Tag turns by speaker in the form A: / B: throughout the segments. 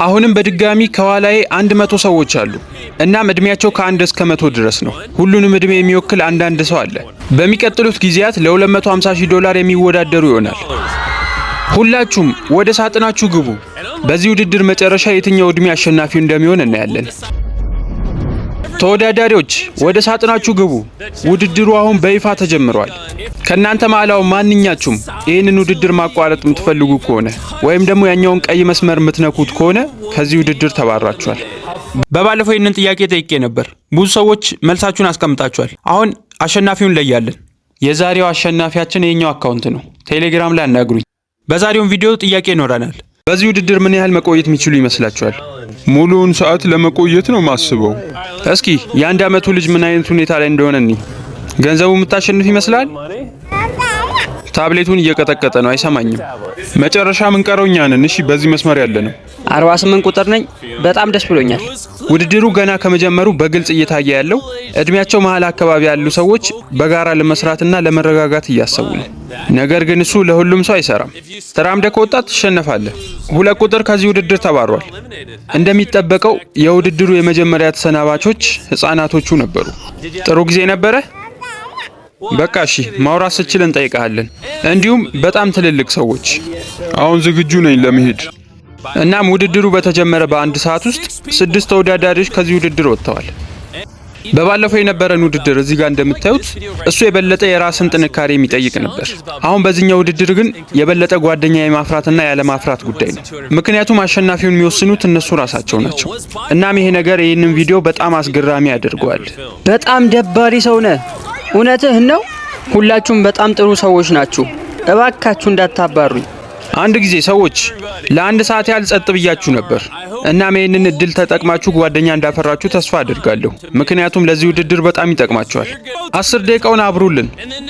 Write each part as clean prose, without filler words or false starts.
A: አሁንም በድጋሚ ከኋላዬ 100 ሰዎች አሉ። እናም እድሜያቸው ከ1 እስከ 100 ድረስ ነው። ሁሉንም እድሜ የሚወክል አንዳንድ ሰው አለ። በሚቀጥሉት ጊዜያት ለ$250,000 የሚወዳደሩ ይሆናል። ሁላችሁም ወደ ሳጥናችሁ ግቡ። በዚህ ውድድር መጨረሻ የትኛው እድሜ አሸናፊው እንደሚሆን እናያለን። ተወዳዳሪዎች ወደ ሳጥናችሁ ግቡ። ውድድሩ አሁን በይፋ ተጀምሯል። ከናንተ መዓላው ማንኛችሁም ይህንን ውድድር ማቋረጥ የምትፈልጉ ከሆነ ወይም ደግሞ ያኛውን ቀይ መስመር የምትነኩት ከሆነ ከዚህ ውድድር ተባራችኋል። በባለፈው ይህንን ጥያቄ ጠይቄ ነበር። ብዙ ሰዎች መልሳችሁን አስቀምጣችኋል። አሁን አሸናፊውን ለያለን። የዛሬው አሸናፊያችን የኛው አካውንት ነው። ቴሌግራም ላይ አናግሩኝ። በዛሬው ቪዲዮ ጥያቄ ይኖረናል። በዚህ ውድድር ምን ያህል መቆየት የሚችሉ ይመስላችኋል?
B: ሙሉውን ሰዓት ለመቆየት ነው ማስበው።
A: እስኪ የአንድ አመቱ ልጅ ምን አይነት ሁኔታ ላይ እንደሆነ እኒ ገንዘቡ የምታሸንፍ ይመስላል? ታብሌቱን እየቀጠቀጠ ነው፣ አይሰማኝም።
B: መጨረሻ ምን ቀረው እኛ ነን። እሺ በዚህ መስመር ያለ ነው።
C: 48 ቁጥር ነኝ። በጣም ደስ ብሎኛል።
A: ውድድሩ ገና ከመጀመሩ በግልጽ እየታየ ያለው እድሜያቸው መሃል አካባቢ ያሉ ሰዎች በጋራ ለመስራትና ለመረጋጋት እያሰቡ ነው። ነገር ግን እሱ ለሁሉም ሰው አይሰራም። ተራምደህ ከወጣት ትሸነፋለህ። 2 ቁጥር ከዚህ ውድድር ተባሯል። እንደሚጠበቀው የውድድሩ የመጀመሪያ ተሰናባቾች ህፃናቶቹ ነበሩ። ጥሩ ጊዜ ነበረ? በቃ እሺ፣ ማውራት ስችል እንጠይቃለን። እንዲሁም በጣም ትልልቅ ሰዎች።
B: አሁን ዝግጁ ነኝ ለመሄድ።
A: እናም ውድድሩ በተጀመረ በአንድ ሰዓት ውስጥ 6 ተወዳዳሪዎች ከዚህ ውድድር ወጥተዋል። በባለፈው የነበረን ውድድር እዚህ ጋር እንደምታዩት እሱ የበለጠ የራስን ጥንካሬ የሚጠይቅ ነበር። አሁን በዚህኛው ውድድር ግን የበለጠ ጓደኛ የማፍራትና ያለ ማፍራት ጉዳይ ነው። ምክንያቱም አሸናፊውን የሚወስኑት እነሱ ራሳቸው ናቸው። እናም ይሄ ነገር ይህንን ቪዲዮ በጣም አስገራሚ ያደርገዋል።
C: በጣም ደባሪ ሰው ነህ። እውነትህን ነው። ሁላችሁም በጣም ጥሩ ሰዎች ናችሁ። እባካችሁ እንዳታባሩኝ።
A: አንድ ጊዜ ሰዎች ለአንድ ሰዓት ያህል ጸጥ ብያችሁ ነበር። እናም ይህንን እድል ተጠቅማችሁ ጓደኛ እንዳፈራችሁ ተስፋ አድርጋለሁ። ምክንያቱም ለዚህ ውድድር በጣም ይጠቅማችኋል። 10 ደቂቃውን አብሩልን።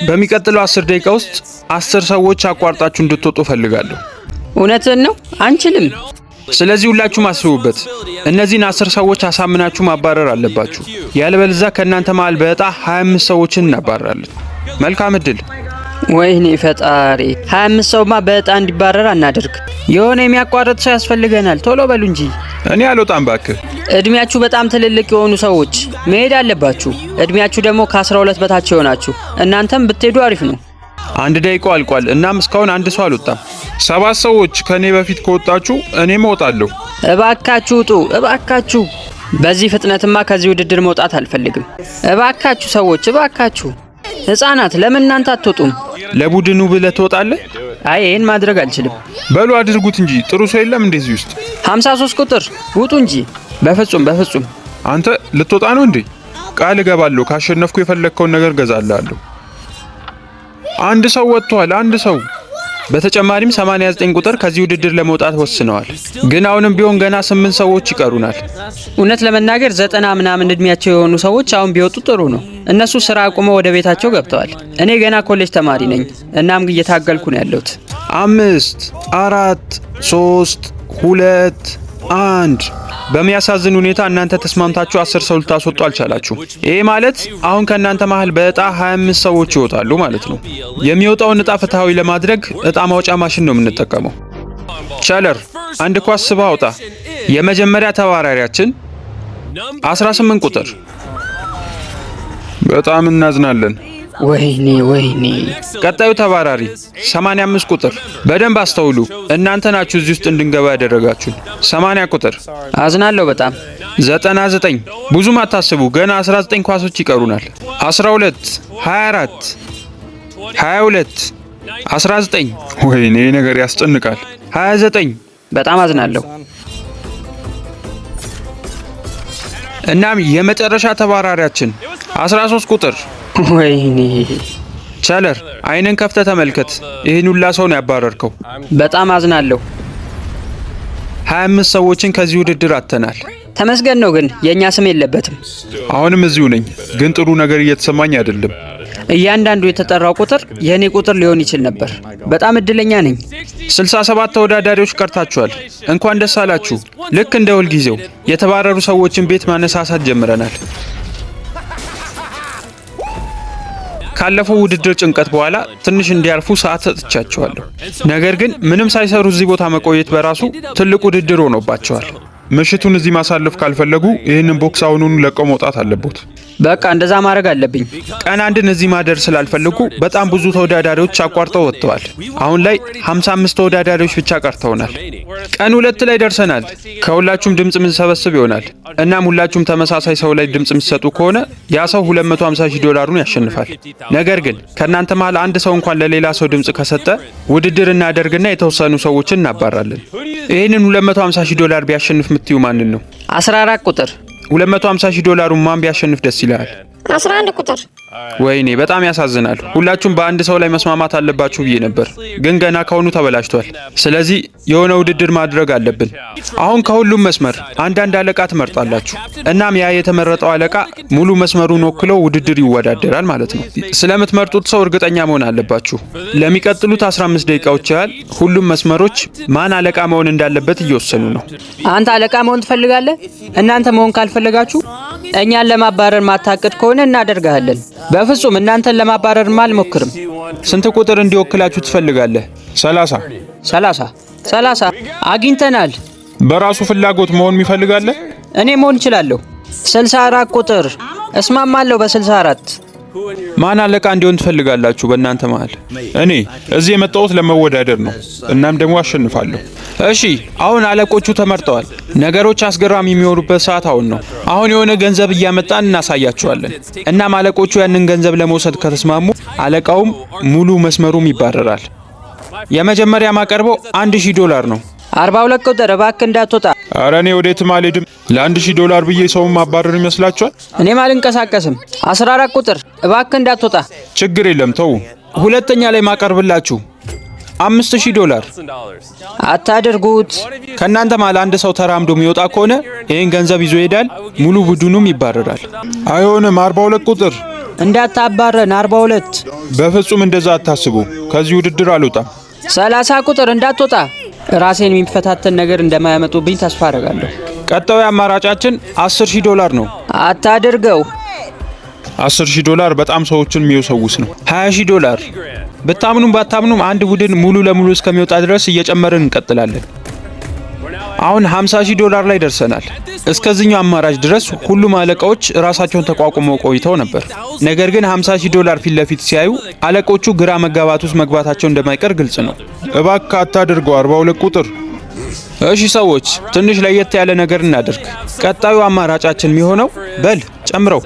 A: በሚቀጥለው 10 ደቂቃ ውስጥ 10 ሰዎች አቋርጣችሁ እንድትወጡ ፈልጋለሁ።
C: እውነትህን ነው። አንችልም።
A: ስለዚህ ሁላችሁም አስቡበት። እነዚህን 10 ሰዎች አሳምናችሁ ማባረር አለባችሁ። ያለበለዚያ ከእናንተ መሃል በዕጣ 25 ሰዎችን እናባረራለን። መልካም እድል።
C: ወይኔ ፈጣሪ፣ 25 ሰውማ በዕጣ እንዲባረር አናደርግ። የሆነ የሚያቋርጥ ሰው ያስፈልገናል። ቶሎ በሉ እንጂ።
B: እኔ አልወጣም ባክህ።
C: እድሜያችሁ በጣም ትልልቅ የሆኑ ሰዎች መሄድ አለባችሁ። እድሜያችሁ ደግሞ ከ12 በታች የሆናችሁ እናንተም ብትሄዱ አሪፍ ነው።
A: 1 ደቂቃው አልቋል። እናም እስካሁን አንድ ሰው አልወጣም።
B: 7 ሰዎች ከኔ በፊት ከወጣችሁ እኔም እወጣለሁ።
C: እባካችሁ ውጡ፣ እባካችሁ። በዚህ ፍጥነትማ ከዚህ ውድድር መውጣት አልፈልግም። እባካችሁ ሰዎች፣ እባካችሁ። ህፃናት ለምን እናንተ አትወጡም?
A: ለቡድኑ ብለህ ትወጣለህ?
C: አይ ይሄን ማድረግ አልችልም።
B: በሉ አድርጉት እንጂ ጥሩ ሰው የለም እንደዚህ ውስጥ።
C: 53 ቁጥር ውጡ እንጂ። በፍጹም በፍጹም።
B: አንተ ልትወጣ ነው እንዴ? ቃል እገባለሁ ካሸነፍኩ የፈለግከውን ነገር ገዛልሃለሁ። አንድ ሰው ወጥቷል። አንድ ሰው።
A: በተጨማሪም 89 ቁጥር ከዚህ ውድድር ለመውጣት ወስነዋል። ግን አሁንም ቢሆን ገና 8 ሰዎች ይቀሩናል።
C: እውነት ለመናገር 90 ምናምን እድሜያቸው የሆኑ ሰዎች አሁን ቢወጡ ጥሩ ነው። እነሱ ስራ አቁመው ወደ ቤታቸው ገብተዋል። እኔ ገና ኮሌጅ ተማሪ ነኝ። እናም እየታገልኩ ነው ያለሁት።
A: 5 4 3 2 1 በሚያሳዝን ሁኔታ እናንተ ተስማምታችሁ 10 ሰው ልታስወጡ አልቻላችሁ። ይሄ ማለት አሁን ከእናንተ መሃል በዕጣ 25 ሰዎች ይወጣሉ ማለት ነው። የሚወጣውን ዕጣ ፍትሃዊ ለማድረግ ዕጣ ማውጫ ማሽን ነው የምንጠቀመው። ቻለር አንድ ኳስ ስባ አውጣ። የመጀመሪያ ተባራሪያችን 18 ቁጥር።
B: በጣም እናዝናለን።
C: ወይኔ ወይኔ።
A: ቀጣዩ ተባራሪ 85 ቁጥር። በደንብ አስተውሉ። እናንተ ናችሁ እዚህ ውስጥ እንድንገባ ያደረጋችሁን። 80 ቁጥር።
C: አዝናለሁ በጣም።
A: 99። ብዙም አታስቡ፣ ገና 19 ኳሶች ይቀሩናል። 12 24 22 19።
B: ወይኔ ነገር ያስጨንቃል።
A: 29።
C: በጣም አዝናለሁ።
A: እናም የመጨረሻ ተባራሪያችን 13 ቁጥር።
C: ወይኔ
A: ቻለር አይንን ከፍተህ ተመልከት። ይህን ሁላ ሰው ነው ያባረርከው።
C: በጣም አዝናለሁ።
A: 25 ሰዎችን ከዚህ ውድድር አጥተናል።
C: ተመስገን ነው፣ ግን የኛ ስም የለበትም።
B: አሁንም እዚሁ ነኝ፣ ግን ጥሩ ነገር እየተሰማኝ አይደለም።
C: እያንዳንዱ የተጠራው ቁጥር የኔ ቁጥር ሊሆን ይችል ነበር። በጣም እድለኛ ነኝ።
A: 67 ተወዳዳሪዎች ቀርታችኋል። እንኳን ደስ አላችሁ። ልክ እንደ ሁልጊዜው የተባረሩ ሰዎችን ቤት ማነሳሳት ጀምረናል። ካለፈው ውድድር ጭንቀት በኋላ ትንሽ እንዲያርፉ ሰዓት ሰጥቻቸዋለሁ። ነገር ግን ምንም ሳይሰሩ እዚህ ቦታ መቆየት በራሱ ትልቅ ውድድር ሆኖባቸዋል።
B: ምሽቱን እዚህ ማሳለፍ ካልፈለጉ ይህንን ቦክስ አሁኑኑ ለቀው መውጣት አለቦት።
C: በቃ እንደዛ ማድረግ አለብኝ።
A: ቀን አንድን እዚህ ማደር ስላልፈለጉ በጣም ብዙ ተወዳዳሪዎች አቋርጠው ወጥተዋል። አሁን ላይ 55 ተወዳዳሪዎች ብቻ ቀርተውናል። ቀን 2 ላይ ደርሰናል። ከሁላችሁም ድምጽ የምንሰበስብ ይሆናል። እናም ሁላችሁም ተመሳሳይ ሰው ላይ ድምጽ የምትሰጡ ከሆነ ያ ሰው $250,000 ያሸንፋል። ነገር ግን ከእናንተ መሃል አንድ ሰው እንኳን ለሌላ ሰው ድምጽ ከሰጠ ውድድር እናደርግና የተወሰኑ ሰዎችን እናባራለን። ይህንን $250,000 ቢያሸንፍ የምትዩ ማንን ነው?
C: 14 ቁጥር።
A: $250,000 ማን ቢያሸንፍ ደስ ይላል?
D: 11 ቁጥር።
A: ወይኔ በጣም ያሳዝናል። ሁላችሁም በአንድ ሰው ላይ መስማማት አለባችሁ ብዬ ነበር፣ ግን ገና ከሆኑ ተበላሽቷል። ስለዚህ የሆነ ውድድር ማድረግ አለብን። አሁን ከሁሉም መስመር አንዳንድ አለቃ ትመርጣላችሁ። እናም ያ የተመረጠው አለቃ ሙሉ መስመሩን ወክሎ ውድድር ይወዳደራል ማለት ነው። ስለምትመርጡት ሰው እርግጠኛ መሆን አለባችሁ። ለሚቀጥሉት 15 ደቂቃዎች ያህል ሁሉም መስመሮች ማን አለቃ መሆን እንዳለበት እየወሰኑ ነው።
C: አንተ አለቃ መሆን ትፈልጋለህ? እናንተ መሆን ካልፈለጋችሁ እኛን ለማባረር ማታቀድ ከሆነ እናደርጋለን። በፍጹም እናንተን ለማባረርማ አልሞክርም።
A: ስንት ቁጥር እንዲወክላችሁ ትፈልጋለህ?
C: 30 አግኝተናል።
B: በራሱ ፍላጎት መሆን የሚፈልጋለህ?
C: እኔ መሆን እችላለሁ። 64 ቁጥር እስማማለሁ። በ64
A: ማን አለቃ እንዲሆን ትፈልጋላችሁ በእናንተ መሃል?
B: እኔ እዚህ የመጣሁት ለመወዳደር ነው። እናም ደግሞ አሸንፋለሁ።
A: እሺ አሁን አለቆቹ ተመርጠዋል። ነገሮች አስገራሚ የሚሆኑበት ሰዓት አሁን ነው። አሁን የሆነ ገንዘብ እያመጣን እናሳያቸዋለን። እናም አለቆቹ ያንን ገንዘብ ለመውሰድ ከተስማሙ አለቃውም ሙሉ መስመሩም ይባረራል። የመጀመሪያ ማቀርበው $1,000 ነው።
C: 42 ቁጥር እባክህ እንዳትወጣ።
B: ኧረ እኔ ወዴትም አልሄድም። $1,000 ብዬ ሰውን ማባረር ይመስላችኋል?
C: እኔም አልንቀሳቀስም። 14 ቁጥር እባክህ እንዳትወጣ።
B: ችግር የለም ተው።
A: ሁለተኛ ላይ ማቀርብላችሁ $5,000።
C: አታድርጉት።
A: ከእናንተ መሃል አንድ ሰው ተራምዶ የሚወጣ ከሆነ ይህን ገንዘብ ይዞ ይሄዳል። ሙሉ ቡድኑም ይባረራል።
B: አይሆንም። 42 ቁጥር
C: እንዳታባረን። 42
B: በፍጹም እንደዛ አታስቡ። ከዚህ ውድድር አልወጣም።
C: 30 ቁጥር እንዳትወጣ። ራሴን የሚፈታተን ነገር እንደማያመጡብኝ ተስፋ አደርጋለሁ።
A: ቀጣዩ አማራጫችን $10,000 ነው።
C: አታድርገው።
B: $10,000 በጣም ሰዎችን የሚወሰውስ ነው።
A: $20,000 ብታምኑም ባታምኑም አንድ ቡድን ሙሉ ለሙሉ እስከሚወጣ ድረስ እየጨመርን እንቀጥላለን። አሁን $50,000 ላይ ደርሰናል። እስከዚህኛው አማራጭ ድረስ ሁሉም አለቃዎች ራሳቸውን ተቋቁመው ቆይተው ነበር። ነገር ግን $50,000 ፊት ለፊት ሲያዩ አለቆቹ ግራ መጋባት ውስጥ መግባታቸው እንደማይቀር ግልጽ ነው።
B: እባክህ አታድርገው 42 ቁጥር።
A: እሺ ሰዎች ትንሽ ለየት ያለ ነገር እናደርግ። ቀጣዩ አማራጫችን የሚሆነው በል ጨምረው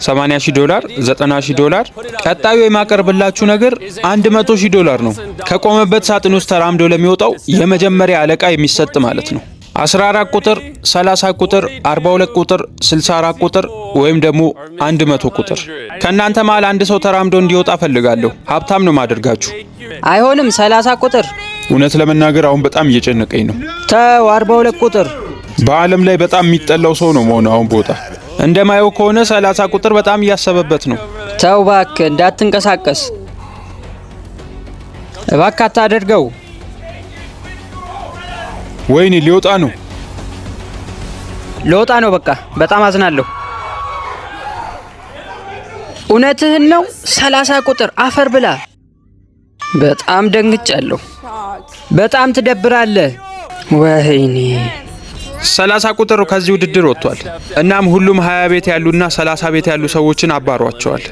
A: $80,000፣ $90,000። ቀጣዩ የማቀርብላችሁ ነገር $100,000 ነው። ከቆመበት ሳጥን ውስጥ ተራምዶ ለሚወጣው የመጀመሪያ አለቃ የሚሰጥ ማለት ነው። 14 ቁጥር፣ 30 ቁጥር፣ 42 ቁጥር፣ 64 ቁጥር ወይም ደግሞ 100 ቁጥር። ከእናንተ መሃል አንድ ሰው ተራምዶ እንዲወጣ ፈልጋለሁ። ሀብታም ነው ማደርጋችሁ።
C: አይሆንም። 30 ቁጥር።
B: እውነት ለመናገር አሁን በጣም እየጨነቀኝ ነው።
C: ተው። 42 ቁጥር።
B: በዓለም ላይ በጣም የሚጠላው ሰው ነው መሆን አሁን ቦታ።
A: እንደማየው ከሆነ 30 ቁጥር በጣም እያሰበበት ነው።
C: ተው እባክህ እንዳትንቀሳቀስ። እባክህ አታደርገው።
B: ወይኔ ሊወጣ ነው።
C: ልወጣ ነው። በቃ በጣም አዝናለሁ። እውነትህን ነው። 30 ቁጥር አፈር ብላ። በጣም ደንግጫለሁ። በጣም ትደብራለህ። ወይኔ
A: 30 ቁጥር ከዚህ ውድድር ወጥቷል። እናም ሁሉም 20 ቤት ያሉና 30 ቤት ያሉ ሰዎችን አባሯቸዋል።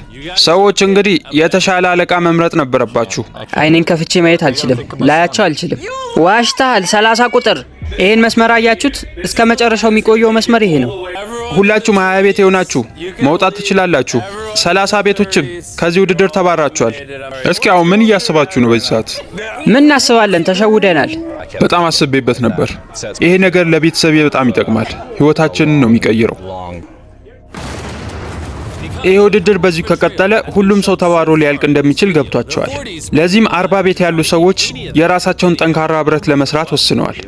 A: ሰዎች እንግዲህ የተሻለ አለቃ መምረጥ ነበረባችሁ።
C: አይኔን ከፍቼ ማየት አልችልም። ላያቸው አልችልም። ዋሽታል። 30 ቁጥር። ይሄን መስመር አያችሁት? እስከ መጨረሻው የሚቆየው መስመር ይሄ ነው።
A: ሁላችሁም 20 ቤት የሆናችሁ መውጣት ትችላላችሁ። 30 ቤቶችም ከዚህ ውድድር ተባራችኋል።
B: እስኪ አሁን ምን እያስባችሁ ነው በዚህ ሰዓት?
C: ምን እናስባለን? ተሸውደናል።
B: በጣም አስቤበት ነበር። ይሄ ነገር ለቤተሰቤ በጣም ይጠቅማል። ህይወታችንን ነው የሚቀይረው።
A: ይህ ውድድር በዚሁ ከቀጠለ ሁሉም ሰው ተባሮ ሊያልቅ እንደሚችል ገብቷቸዋል። ለዚህም 40 ቤት ያሉ ሰዎች የራሳቸውን ጠንካራ ህብረት ለመስራት ወስነዋል።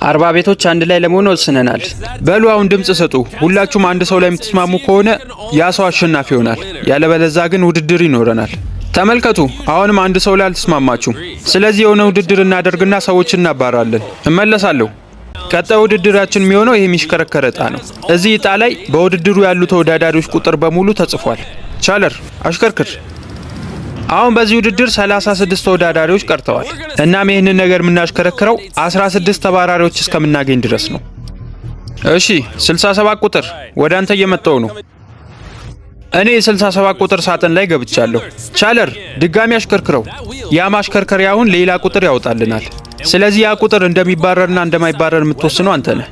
C: 40 ቤቶች አንድ ላይ ለመሆን ወስነናል።
A: በሉ አሁን ድምጽ ስጡ። ሁላችሁም አንድ ሰው ላይ የምትስማሙ ከሆነ ያ ሰው አሸናፊ ይሆናል። ያለበለዚያ ግን ውድድር ይኖረናል። ተመልከቱ፣ አሁንም አንድ ሰው ላይ አልተስማማችሁም። ስለዚህ የሆነ ውድድር እናደርግና ሰዎች እናባራለን። እመለሳለሁ። ቀጣይ ውድድራችን የሚሆነው ይሄ የሚሽከረከር እጣ ነው። እዚህ እጣ ላይ በውድድሩ ያሉ ተወዳዳሪዎች ቁጥር በሙሉ ተጽፏል። ቻለር አሽከርክር። አሁን በዚህ ውድድር 36 ተወዳዳሪዎች ቀርተዋል። እናም ይህንን ነገር የምናሽከረክረው 16 ተባራሪዎች እስከምናገኝ ድረስ ነው። እሺ 67 ቁጥር ወደ አንተ እየመጣው ነው። እኔ 67 ቁጥር ሳጥን ላይ ገብቻለሁ። ቻለር ድጋሚ አሽከርክረው። ያ ማሽከርከሪያውን ሌላ ቁጥር ያወጣልናል። ስለዚህ ያ ቁጥር እንደሚባረርና እንደማይባረር የምትወስነው አንተ ነህ።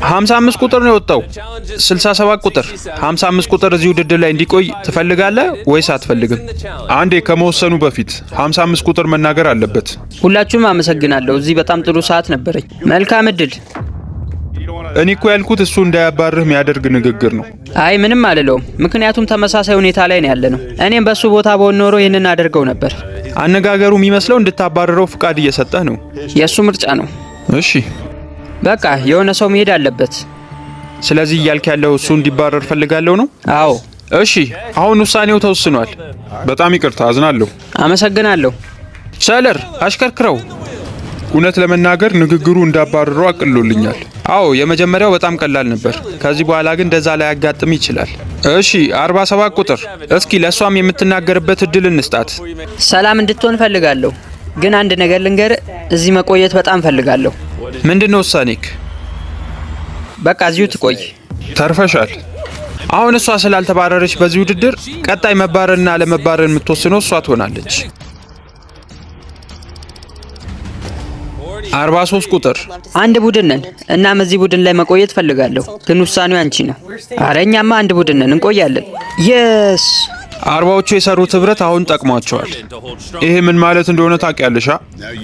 A: 55 ቁጥር ነው የወጣው። 67 ቁጥር 55 ቁጥር እዚህ ውድድር ላይ እንዲቆይ ትፈልጋለህ ወይስ አትፈልግም?
B: አንዴ ከመወሰኑ በፊት 55 ቁጥር መናገር አለበት።
C: ሁላችሁም አመሰግናለሁ። እዚህ በጣም ጥሩ ሰዓት ነበረኝ። መልካም እድል።
B: እኔ እኮ ያልኩት እሱ እንዳያባርህ የሚያደርግ ንግግር ነው።
C: አይ ምንም አልለውም፣ ምክንያቱም ተመሳሳይ ሁኔታ ላይ ነው ያለነው። እኔም በሱ ቦታ በሆን ኖሮ ይህንን አደርገው ነበር።
A: አነጋገሩ የሚመስለው እንድታባረረው ፍቃድ እየሰጠህ ነው።
C: የእሱ ምርጫ ነው።
B: እሺ
C: በቃ የሆነ ሰው መሄድ አለበት።
A: ስለዚህ እያልክ ያለው እሱ እንዲባረር ፈልጋለሁ ነው?
C: አዎ።
A: እሺ አሁን ውሳኔው ተወስኗል።
B: በጣም ይቅርታ፣ አዝናለሁ።
C: አመሰግናለሁ።
A: ቻለር አሽከርክረው።
B: እውነት ለመናገር ንግግሩ እንዳባረረው አቅሎልኛል።
A: አዎ የመጀመሪያው በጣም ቀላል ነበር። ከዚህ በኋላ ግን እንደዛ ላይ ያጋጥም ይችላል። እሺ 47 ቁጥር እስኪ ለሷም የምትናገርበት እድል እንስጣት።
C: ሰላም እንድትሆን ፈልጋለሁ፣ ግን አንድ ነገር ልንገር፣ እዚህ መቆየት በጣም ፈልጋለሁ።
A: ምንድነው ውሳኔክ?
C: በቃ እዚሁ ትቆይ።
B: ተርፈሻል።
A: አሁን እሷ ስላልተባረረች በዚህ ውድድር ቀጣይ መባረርና ለመባረር የምትወስነው እሷ ትሆናለች። 43 ቁጥር
C: አንድ ቡድን ነን። እናም እዚህ ቡድን ላይ መቆየት ፈልጋለሁ፣ ግን ውሳኔው አንቺ ነው። አረ እኛማ አንድ ቡድን ነን፣ እንቆያለን። የስ
A: አርባዎቹ የሰሩት ህብረት አሁን ጠቅሟቸዋል።
B: ይሄ ምን ማለት እንደሆነ ታውቂያለሽ?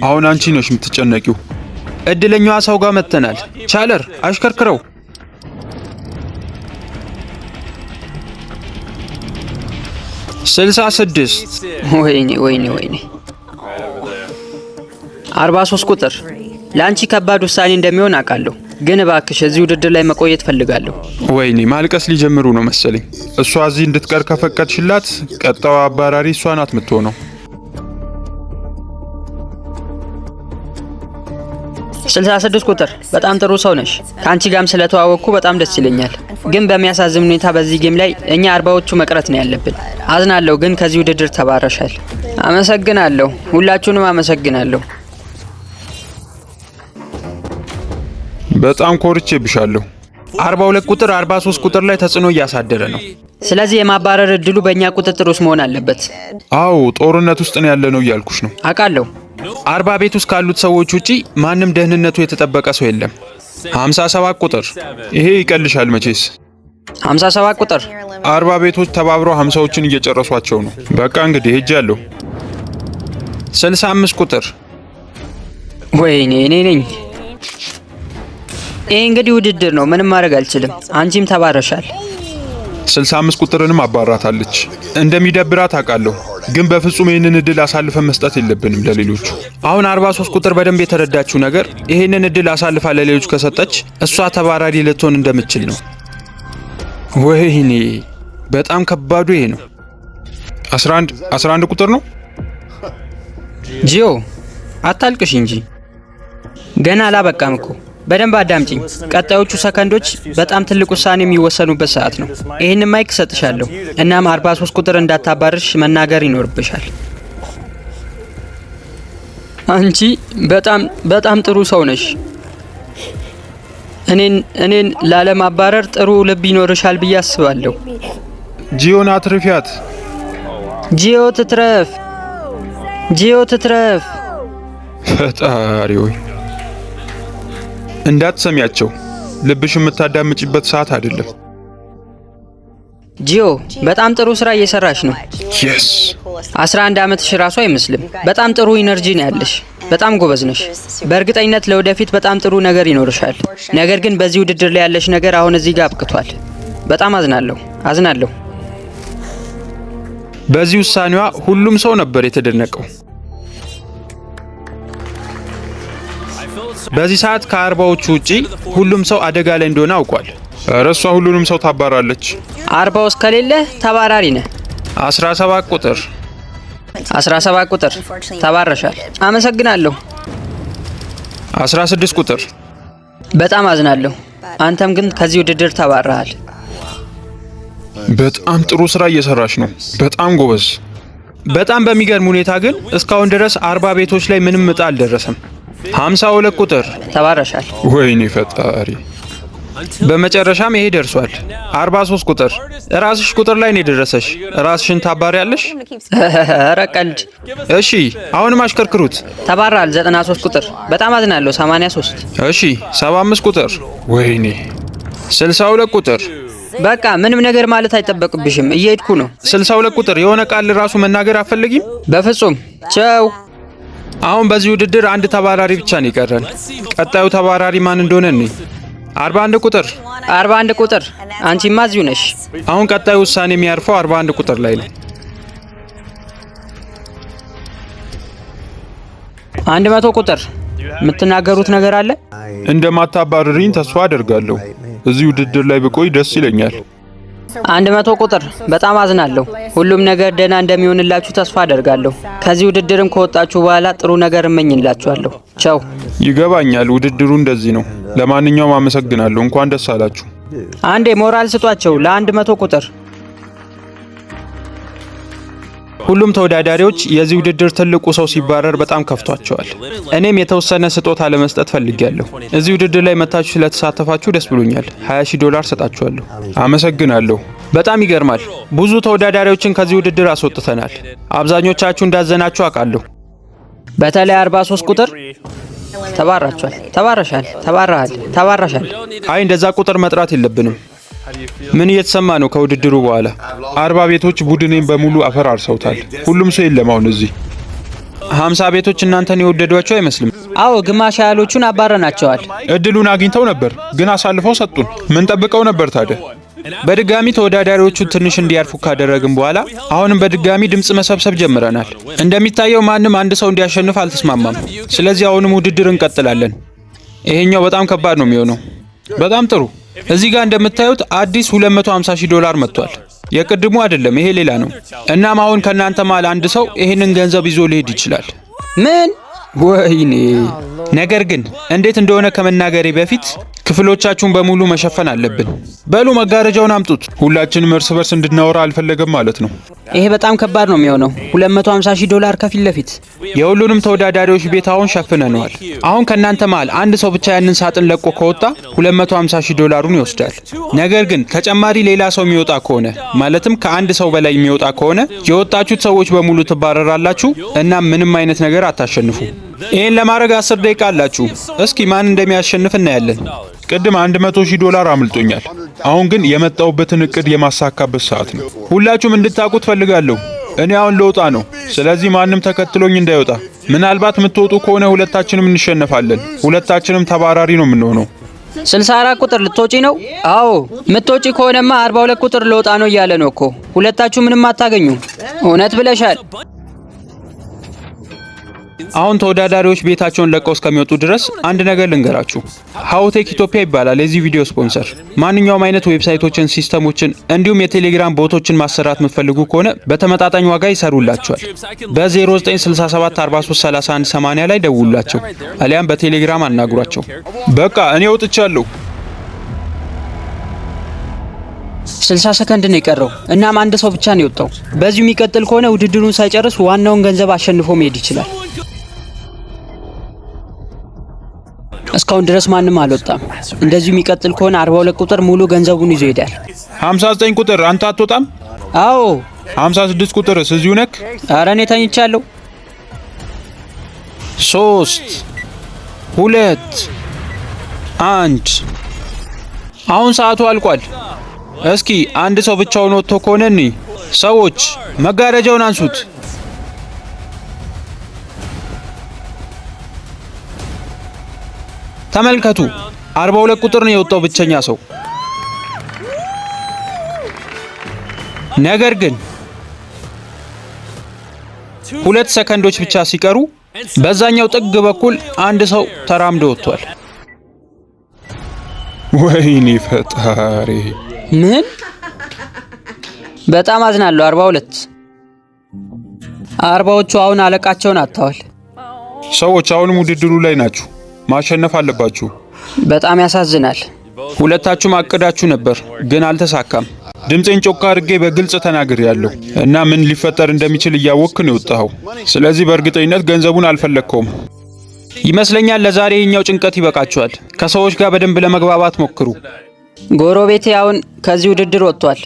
B: አሁን አንቺ ነሽ የምትጨነቂው።
A: እድለኛዋ ሰው ጋር መጥተናል። ቻለር አሽከርክረው። 66
C: ወይኔ ወይኔ ወይኔ 43 ቁጥር ለአንቺ ከባድ ውሳኔ እንደሚሆን አውቃለሁ፣ ግን እባክሽ እዚህ ውድድር ላይ መቆየት ፈልጋለሁ።
B: ወይኔ ማልቀስ ሊጀምሩ ነው መሰለኝ። እሷ እዚህ እንድትቀር ከፈቀድሽላት ቀጣዩ አባራሪ እሷ ናት የምትሆነው።
C: 66 ቁጥር በጣም ጥሩ ሰው ነሽ። ከአንቺ ጋርም ስለተዋወቅኩ በጣም ደስ ይለኛል። ግን በሚያሳዝን ሁኔታ በዚህ ጌም ላይ እኛ አርባዎቹ መቅረት ነው ያለብን። አዝናለሁ፣ ግን ከዚህ ውድድር ተባረሻል። አመሰግናለሁ። ሁላችሁንም አመሰግናለሁ።
B: በጣም ኮርቼብሻለሁ።
A: 42 ቁጥር 43 ቁጥር ላይ ተጽዕኖ እያሳደረ ነው።
C: ስለዚህ የማባረር እድሉ በእኛ ቁጥጥር ውስጥ መሆን አለበት።
B: አዎ ጦርነት ውስጥ ነው ያለነው እያልኩሽ ነው።
C: አውቃለሁ።
A: 40 ቤት ውስጥ ካሉት ሰዎች ውጪ ማንም ደህንነቱ የተጠበቀ ሰው የለም። 57 ቁጥር
B: ይሄ ይቀልሻል መቼስ።
C: 57 ቁጥር
B: 40 ቤቶች ተባብረው 50ዎችን እየጨረሷቸው ነው። በቃ እንግዲህ ሄጃለሁ።
A: 65 ቁጥር
C: ወይኔ እኔ ነኝ። ይሄ እንግዲህ ውድድር ነው፣ ምንም ማድረግ አልችልም። አንቺም ተባረሻል።
B: 65 ቁጥርንም አባራታለች። እንደሚደብራት አውቃለሁ፣ ግን በፍጹም ይህንን እድል አሳልፈን መስጠት የለብንም ለሌሎቹ።
A: አሁን 43 ቁጥር በደንብ የተረዳችው ነገር ይህንን እድል አሳልፋ ለሌሎች ከሰጠች እሷ ተባራሪ ልትሆን እንደምትችል ነው። ወይኔ በጣም ከባዱ ይሄ ነው።
B: 11 ቁጥር ነው።
C: ጂዮ አታልቅሽ እንጂ ገና አላበቃም እኮ። በደንብ አዳምጪኝ። ቀጣዮቹ ሰከንዶች በጣም ትልቅ ውሳኔ የሚወሰኑበት ሰዓት ነው። ይህን ማይክ ሰጥሻለሁ። እናም 43 ቁጥር እንዳታባርሽ መናገር ይኖርብሻል። አንቺ በጣም ጥሩ ሰው ነሽ። እኔን ላለማባረር ጥሩ ልብ ይኖርሻል ብዬ አስባለሁ።
B: ጂዮን አትርፊያት።
C: ጂዮ ትትረፍ፣ ጂዮ ትትረፍ።
B: ፈጣሪ ሆይ እንዳትሰሚያቸው። ልብሽ የምታዳምጪበት ሰዓት አይደለም።
C: ጂዮ በጣም ጥሩ ስራ እየሰራሽ ነው።
B: የስ
C: 11 ዓመትሽ ራሱ አይመስልም። በጣም ጥሩ ኢነርጂ ነው ያለሽ። በጣም ጎበዝ ነሽ። በእርግጠኝነት ለወደፊት በጣም ጥሩ ነገር ይኖርሻል። ነገር ግን በዚህ ውድድር ላይ ያለሽ ነገር አሁን እዚህ ጋር አብቅቷል። በጣም አዝናለሁ።
A: በዚህ ውሳኔዋ ሁሉም ሰው ነበር የተደነቀው። በዚህ ሰዓት ከአርባዎቹ ውጪ ሁሉም ሰው አደጋ ላይ እንደሆነ አውቋል።
B: ኧረ እሷ ሁሉንም ሰው ታባራለች።
C: 40 ውስጥ ከሌለ ተባራሪ ነህ።
A: 17 ቁጥር
C: 17 ቁጥር ተባረሻል። አመሰግናለሁ።
A: 16 ቁጥር
C: በጣም አዝናለሁ። አንተም ግን ከዚህ ውድድር ተባረሃል።
B: በጣም ጥሩ ስራ እየሰራሽ ነው። በጣም ጎበዝ።
A: በጣም በሚገርም ሁኔታ ግን እስካሁን ድረስ 40 ቤቶች ላይ ምንም እጣ አልደረሰም። 52 ቁጥር
C: ተባረሻል።
B: ወይኔ ፈጣሪ።
A: በመጨረሻም ይሄ ደርሷል። 43 ቁጥር ራስሽ ቁጥር ላይ ነው የደረሰሽ። ራስሽን ታባሪያለሽ።
C: ኧረ ቀልድ።
A: እሺ አሁንም አሽከርክሩት።
C: ተባራል። 93 ቁጥር በጣም አዝናለሁ። 83
A: እሺ 75 ቁጥር
B: ወይኔ
A: 62 ቁጥር
C: በቃ ምንም ነገር ማለት አይጠበቅብሽም። እየሄድኩ ነው።
A: 62 ቁጥር የሆነ ቃል ራሱ መናገር አትፈልጊም?
C: በፍጹም ቸው።
A: አሁን በዚህ ውድድር አንድ ተባራሪ ብቻ ነው የቀረን። ቀጣዩ ተባራሪ ማን እንደሆነ እኔ 41 ቁጥር
C: 41 ቁጥር አንቺማ እዚሁ ነሽ።
A: አሁን ቀጣዩ ውሳኔ የሚያርፈው 41 ቁጥር ላይ ነው።
C: 100 ቁጥር የምትናገሩት ነገር አለ?
B: እንደማታባርሪኝ ተስፋ አደርጋለሁ። እዚህ ውድድር ላይ ብቆይ ደስ ይለኛል።
C: 100 ቁጥር በጣም አዝናለሁ። ሁሉም ነገር ደህና እንደሚሆንላችሁ ተስፋ አደርጋለሁ። ከዚህ ውድድርም ከወጣችሁ በኋላ ጥሩ ነገር እመኝላችኋለሁ። ቻው።
B: ይገባኛል፣ ውድድሩ እንደዚህ ነው። ለማንኛውም አመሰግናለሁ። እንኳን ደስ አላችሁ።
C: አንዴ ሞራል ስጧቸው ለ100 ቁጥር።
A: ሁሉም ተወዳዳሪዎች የዚህ ውድድር ትልቁ ሰው ሲባረር በጣም ከፍቷቸዋል። እኔም የተወሰነ ስጦታ ለመስጠት ፈልጊያለሁ። እዚህ ውድድር ላይ መታችሁ ስለተሳተፋችሁ ደስ ብሎኛል። $20,000 ሰጣችኋለሁ።
B: አመሰግናለሁ።
A: በጣም ይገርማል። ብዙ ተወዳዳሪዎችን ከዚህ ውድድር አስወጥተናል። አብዛኞቻችሁ እንዳዘናችሁ አውቃለሁ።
C: በተለይ 43 ቁጥር ተባራችኋል። ተባረሻል። ተባራሃል። ተባራሻል።
A: አይ እንደዛ ቁጥር መጥራት የለብንም። ምን እየተሰማ ነው? ከውድድሩ በኋላ
B: 40 ቤቶች ቡድኔን በሙሉ አፈራርሰውታል። ሁሉም ሰው የለም አሁን እዚህ።
A: 50 ቤቶች እናንተን የወደዷቸው አይመስልም።
C: አዎ ግማሽ ያህሎቹን አባረናቸዋል።
B: እድሉን አግኝተው ነበር ግን አሳልፈው ሰጡን። ምን ጠብቀው ነበር ታዲያ?
A: በድጋሚ ተወዳዳሪዎቹ ትንሽ እንዲያርፉ ካደረግን በኋላ አሁንም በድጋሚ ድምጽ መሰብሰብ ጀምረናል። እንደሚታየው ማንም አንድ ሰው እንዲያሸንፍ አልተስማማም። ስለዚህ አሁንም ውድድር እንቀጥላለን። ይሄኛው በጣም ከባድ ነው የሚሆነው። በጣም ጥሩ። እዚህ ጋር እንደምታዩት አዲስ $250,000 መጥቷል። የቅድሙ አይደለም፣ ይሄ ሌላ ነው። እናም አሁን ከናንተ መሃል አንድ ሰው ይሄንን ገንዘብ ይዞ ሊሄድ ይችላል።
C: ምን?
A: ወይኔ! ነገር ግን እንዴት እንደሆነ ከመናገሬ በፊት ክፍሎቻችሁን በሙሉ መሸፈን አለብን። በሉ መጋረጃውን አምጡት።
B: ሁላችንም እርስ በርስ እንድናወራ አልፈለገም ማለት ነው።
C: ይሄ በጣም ከባድ ነው የሚሆነው። $250,000 ከፊት ለፊት።
A: የሁሉንም ተወዳዳሪዎች ቤት አሁን ሸፍነነዋል። አሁን ከናንተ መሃል አንድ ሰው ብቻ ያንን ሳጥን ለቆ ከወጣ $250,000 ይወስዳል። ነገር ግን ተጨማሪ ሌላ ሰው የሚወጣ ከሆነ ማለትም ከአንድ ሰው በላይ የሚወጣ ከሆነ የወጣችሁት ሰዎች በሙሉ ትባረራላችሁ እና ምንም አይነት ነገር አታሸንፉ። ይሄን ለማድረግ 10 ደቂቃ አላችሁ። እስኪ ማን እንደሚያሸንፍ እናያለን።
B: ቅድም $100,000 አምልጦኛል። አሁን ግን የመጣውበትን እቅድ የማሳካበት ሰዓት ነው። ሁላችሁም እንድታውቁት ፈልጋለሁ። እኔ አሁን ልወጣ ነው። ስለዚህ ማንም ተከትሎኝ እንዳይወጣ። ምናልባት የምትወጡ ከሆነ ሁለታችንም እንሸነፋለን። ሁለታችንም ተባራሪ ነው የምንሆነው።
C: 64 ቁጥር ልትወጪ ነው? አዎ የምትወጪ ከሆነማ 42 ቁጥር ልወጣ ነው እያለ ነው እኮ። ሁለታችሁ ምንም አታገኙ። እውነት ብለሻል።
A: አሁን ተወዳዳሪዎች ቤታቸውን ለቀው እስከሚወጡ ድረስ አንድ ነገር ልንገራችሁ። ሃውቴክ ኢትዮጵያ ይባላል የዚህ ቪዲዮ ስፖንሰር። ማንኛውም አይነት ዌብሳይቶችን፣ ሲስተሞችን እንዲሁም የቴሌግራም ቦቶችን ማሰራት የምትፈልጉ ከሆነ በተመጣጣኝ ዋጋ ይሰሩላችኋል። በ0967433180 ላይ ደውሉላቸው አሊያም በቴሌግራም አናግሯቸው።
B: በቃ እኔ ወጥቻለሁ።
C: 60 ሰከንድ ነው የቀረው። እናም አንድ ሰው ብቻ ነው የወጣው። በዚሁ የሚቀጥል ከሆነ ውድድሩን ሳይጨርስ ዋናውን ገንዘብ አሸንፎ መሄድ ይችላል። እስካሁን ድረስ ማንም አልወጣም። እንደዚሁ የሚቀጥል ከሆነ 42 ቁጥር ሙሉ ገንዘቡን ይዞ ይሄዳል።
B: 59 ቁጥር አንተ አትወጣም?
C: አዎ።
B: 56 ቁጥርስ እዚሁ ነክ?
C: ኧረ እኔ ተኝቻለሁ።
A: 3 2 1 አሁን ሰዓቱ አልቋል። እስኪ አንድ ሰው ብቻውን ወጥቶ ከሆነ ሰዎች መጋረጃውን አንሱት። ተመልከቱ፣ 42 ቁጥር ነው የወጣው ብቸኛ ሰው። ነገር ግን 2 ሰከንዶች ብቻ ሲቀሩ በዛኛው ጥግ በኩል አንድ ሰው ተራምዶ ወጥቷል።
B: ወይኔ ፈጣሪ!
C: ምን? በጣም አዝናለሁ። 42 40ዎቹ አሁን አለቃቸውን አጥተዋል።
B: ሰዎች አሁንም ውድድሩ ላይ ናችሁ። ማሸነፍ አለባችሁ።
C: በጣም ያሳዝናል።
A: ሁለታችሁም አቅዳችሁ ነበር ግን አልተሳካም።
B: ድምጼን ጮክ አድርጌ በግልጽ ተናግሬያለሁ እና ምን ሊፈጠር እንደሚችል እያወቅክ ነው የወጣኸው። ስለዚህ በእርግጠኝነት ገንዘቡን አልፈለግከውም።
A: ይመስለኛል ለዛሬ የኛው ጭንቀት ይበቃችኋል። ከሰዎች ጋር በደንብ ለመግባባት ሞክሩ።
C: ጎረቤቴ አሁን ከዚህ ውድድር ወጥቷል።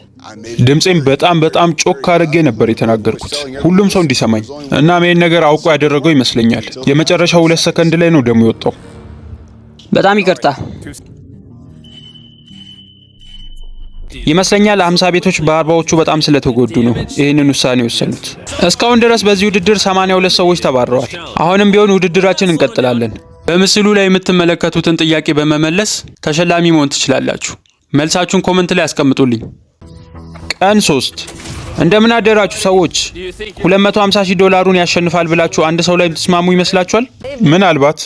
B: ድምፄም በጣም ጮክ አድርጌ ነበር የተናገርኩት ሁሉም ሰው እንዲሰማኝ። እናም ይሄን ነገር አውቆ ያደረገው ይመስለኛል። የመጨረሻው 2 ሰከንድ ላይ ነው ደሞ የወጣው።
C: በጣም ይቅርታ።
A: ይመስለኛል 50 ቤቶች በ40ዎቹ በጣም ስለተጎዱ ነው ይህንን ውሳኔ የወሰኑት። እስካሁን ድረስ በዚህ ውድድር 82 ሰዎች ተባረዋል። አሁንም ቢሆን ውድድራችን እንቀጥላለን። በምስሉ ላይ የምትመለከቱትን ጥያቄ በመመለስ ተሸላሚ መሆን ትችላላችሁ። መልሳችሁን ኮሜንት ላይ አስቀምጡልኝ። ቀን 3 እንደምን አደራችሁ ሰዎች። $250,000 ያሸንፋል ብላችሁ አንድ ሰው ላይ የምትስማሙ ይመስላችኋል?
B: ምናልባት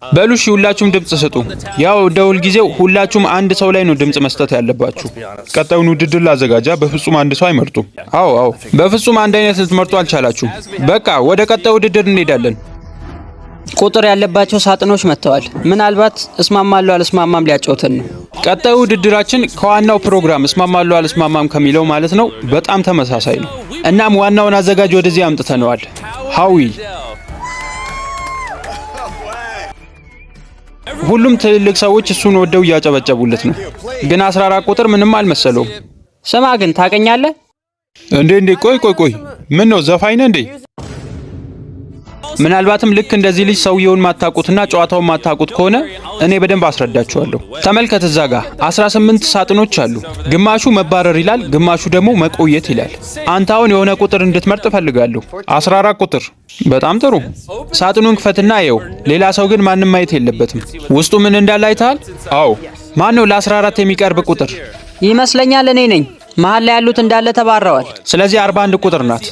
A: በሉ እሺ፣ ሁላችሁም ድምጽ ስጡ። ያው ደውል ጊዜው ሁላችሁም አንድ ሰው ላይ ነው ድምጽ መስጠት ያለባችሁ።
B: ቀጣዩን ውድድር ላዘጋጃ በፍጹም አንድ ሰው አይመርጡም።
A: አዎ በፍጹም አንድ አይነት ልትመርጡ አልቻላችሁም። በቃ ወደ ቀጣዩ ውድድር እንሄዳለን።
C: ቁጥር ያለባቸው ሳጥኖች መጥተዋል። ምናልባት እስማማለሁ አልስማማም ሊያጫውተን ነው።
A: ቀጣዩ ውድድራችን ከዋናው ፕሮግራም እስማማለሁ አልስማማም ከሚለው ማለት ነው በጣም ተመሳሳይ ነው። እናም ዋናውን አዘጋጅ ወደዚህ አምጥተነዋል። ሃዊ ሁሉም ትልልቅ ሰዎች እሱን ወደው እያጨበጨቡለት ነው። ግን 14 ቁጥር ምንም አልመሰለውም።
C: ስማ ግን ታቀኛለህ
B: እንዴ ቆይ ምን ነው ዘፋኝ ነህ እንዴ?
A: ምናልባትም ልክ እንደዚህ ልጅ ሰውየውን ማታቁትና ጨዋታውን ማታቁት ከሆነ እኔ በደንብ አስረዳችኋለሁ። ተመልከት፣ እዛ ጋር 18 ሳጥኖች አሉ። ግማሹ መባረር ይላል፣ ግማሹ ደግሞ መቆየት ይላል። አንተ አሁን የሆነ ቁጥር እንድትመርጥ ፈልጋለሁ።
B: 14 ቁጥር።
A: በጣም ጥሩ። ሳጥኑን ክፈትና የው። ሌላ ሰው ግን ማንም ማየት የለበትም። ውስጡ ምን እንዳለ አይተሃል?
B: አዎ።
A: ማን ነው ለ14 የሚቀርብ ቁጥር?
C: ይመስለኛል እኔ ነኝ። መሀል ላይ ያሉት እንዳለ ተባረዋል።
A: ስለዚህ 41 ቁጥር ናት።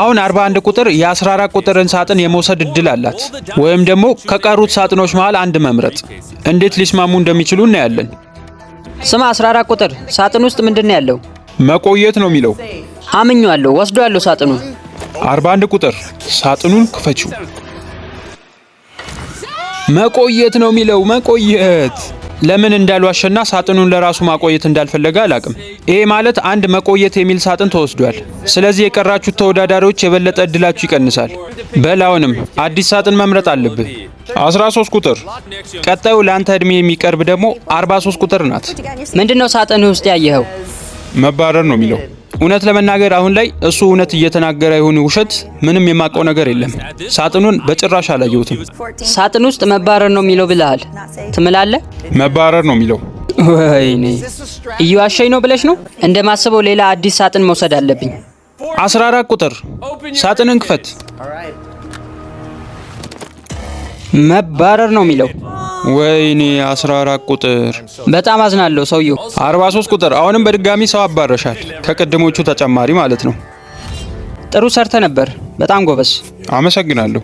A: አሁን 41 ቁጥር የ14 ቁጥርን ሳጥን የመውሰድ እድል አላት፣ ወይም ደግሞ ከቀሩት ሳጥኖች መሃል አንድ መምረጥ። እንዴት ሊስማሙ እንደሚችሉ እናያለን።
C: ስማ 14 ቁጥር ሳጥን ውስጥ ምንድነው ያለው?
B: መቆየት ነው የሚለው።
C: አምኛለሁ፣ ወስዷለሁ ሳጥኑን።
B: 41 ቁጥር ሳጥኑን ክፈችው።
A: መቆየት ነው የሚለው። መቆየት ለምን እንዳልዋሸና ሳጥኑን ለራሱ ማቆየት እንዳልፈለገ አላቅም። ይሄ ማለት አንድ መቆየት የሚል ሳጥን ተወስዷል። ስለዚህ የቀራችሁት ተወዳዳሪዎች የበለጠ እድላችሁ ይቀንሳል። በላውንም አዲስ ሳጥን መምረጥ አለብህ።
B: 13 ቁጥር።
A: ቀጣዩ ለአንተ እድሜ የሚቀርብ ደግሞ 43 ቁጥር ናት።
C: ምንድነው ሳጥን ውስጥ ያየኸው?
B: መባረር ነው የሚለው።
A: እውነት ለመናገር አሁን ላይ እሱ እውነት እየተናገረ ይሁን ውሸት ምንም የማውቀው ነገር የለም። ሳጥኑን በጭራሽ አላየሁትም።
C: ሳጥን ውስጥ መባረር ነው የሚለው ብለሃል። ትምላለህ?
B: መባረር ነው የሚለው።
C: ወይኔ እየዋሸኝ ነው ብለሽ ነው? እንደማስበው ሌላ አዲስ ሳጥን መውሰድ አለብኝ።
A: 14 ቁጥር ሳጥንን ክፈት።
C: መባረር ነው የሚለው።
A: ወይኔ 14 ቁጥር።
C: በጣም አዝናለሁ ሰውየው።
A: 43 ቁጥር አሁንም በድጋሚ ሰው አባረሻል፣ ከቅድሞቹ ተጨማሪ ማለት ነው።
C: ጥሩ ሰርተ ነበር። በጣም ጎበዝ።
B: አመሰግናለሁ።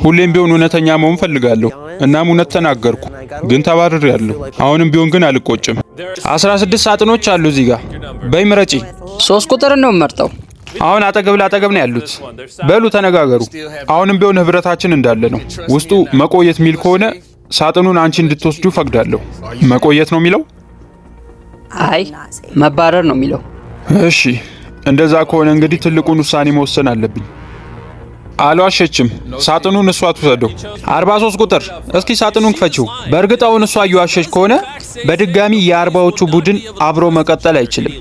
B: ሁሌም ቢሆን እውነተኛ መሆን ፈልጋለሁ። እናም እውነት ተናገርኩ፣ ግን ተባርሬያለሁ። አሁንም ቢሆን ግን አልቆጭም።
A: 16 ሳጥኖች አሉ እዚህ ጋር። በይ ምረጪ።
C: 3 ቁጥርን ነው የምመርጠው።
A: አሁን አጠገብ ላጠገብ ነው ያሉት። በሉ ተነጋገሩ።
B: አሁንም ቢሆን ህብረታችን እንዳለ ነው። ውስጡ መቆየት ሚል ከሆነ ሳጥኑን አንቺ እንድትወስዱ ፈቅዳለሁ። መቆየት ነው የሚለው?
C: አይ መባረር ነው የሚለው።
B: እሺ እንደዛ ከሆነ እንግዲህ ትልቁን ውሳኔ መወሰን አለብኝ። አልዋሸችም። ሳጥኑን እሷ ትወስደው።
A: 43 ቁጥር እስኪ ሳጥኑን ክፈችው። በእርግጥ አሁን እሷ እየዋሸች ከሆነ በድጋሚ የ40ዎቹ ቡድን አብሮ መቀጠል አይችልም።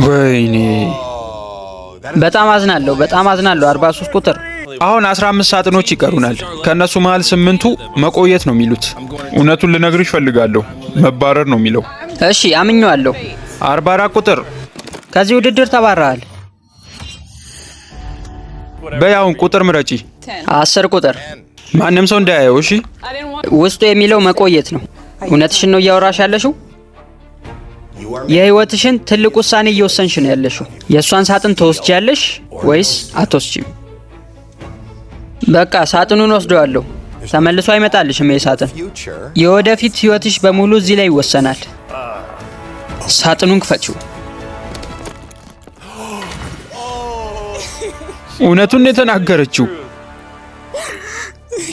A: ወይኔ
C: በጣም አዝናለሁ። 43 ቁጥር።
A: አሁን 15 ሳጥኖች ይቀሩናል። ከነሱ መሃል 8ቱ መቆየት ነው የሚሉት።
B: እውነቱን ልነግርሽ ፈልጋለሁ። መባረር ነው የሚለው።
C: እሺ አምኜዋለሁ።
A: 44 ቁጥር
C: ከዚህ ውድድር ተባረሃል።
A: በያውን ቁጥር ምረጪ።
C: 10 ቁጥር።
A: ማንም ሰው እንዳያየው እሺ።
C: ውስጡ የሚለው መቆየት ነው። እውነትሽን ነው እያወራሽ ያለሽው? የህይወትሽን ትልቅ ውሳኔ እየወሰንሽ ነው ያለሽው። የእሷን ሳጥን ትወስጃለሽ ወይስ አትወስጂም? በቃ ሳጥኑን ወስደዋለሁ። ተመልሶ አይመጣልሽም። ይሄ ሳጥን የወደፊት ህይወትሽ በሙሉ እዚህ ላይ ይወሰናል። ሳጥኑን ክፈችው።
A: እውነቱን የተናገረችው።